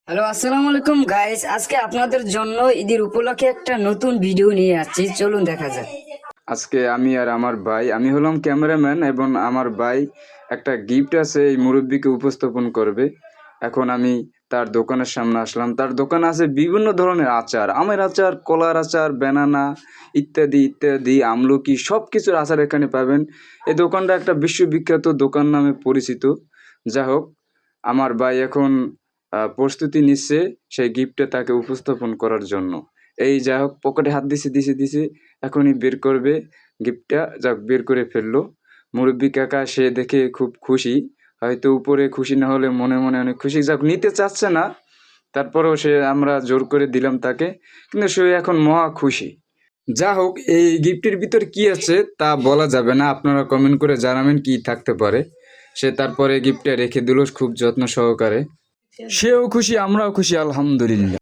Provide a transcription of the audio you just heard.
Hello, আসসালামু আলাইকুম guys. আজকে আপনাদের জন্য ঈদের উপলক্ষে একটা নতুন ভিডিও নিয়ে আসছি, চলুন দেখা যাক। আজকে আমি আর আমার ভাই, আমি হলাম ক্যামেরাম্যান এবং আমার ভাই একটা গিফট আছে এই মুরব্বিকে উপস্থাপন করবে। এখন আমি তার দোকানের সামনে আসলাম। তার দোকানে আছে বিভিন্ন ধরনের আচার, আমের আচার, কলার আচার, ব্যানানা ইত্যাদি ইত্যাদি, আমলকি, সব কিছুর আচার এখানে পাবেন। এই দোকানটা একটা বিশ্ববিখ্যাত দোকান নামে পরিচিত। যা হোক, আমার ভাই এখন প্রস্তুতি নিচ্ছে সেই গিফটটা তাকে উপস্থাপন করার জন্য। এই যা হোক, পকেটে হাত দিছে, এখনই বের করবে গিফটটা। যাক, বের করে ফেললো। মুরব্বি কাকা সে দেখে খুব খুশি, হয়তো উপরে খুশি না হলে মনে মনে অনেক খুশি। যাক, নিতে চাচ্ছে না, তারপরেও আমরা জোর করে দিলাম তাকে, কিন্তু সে এখন মহা খুশি। যা হোক, এই গিফটের ভিতর কি আছে তা বলা যাবে না, আপনারা কমেন্ট করে জানাবেন কি থাকতে পারে। সে তারপরে গিফটটা রেখে দিল খুব যত্ন সহকারে। সেও খুশি, আমরাও খুশি, আলহামদুলিল্লাহ।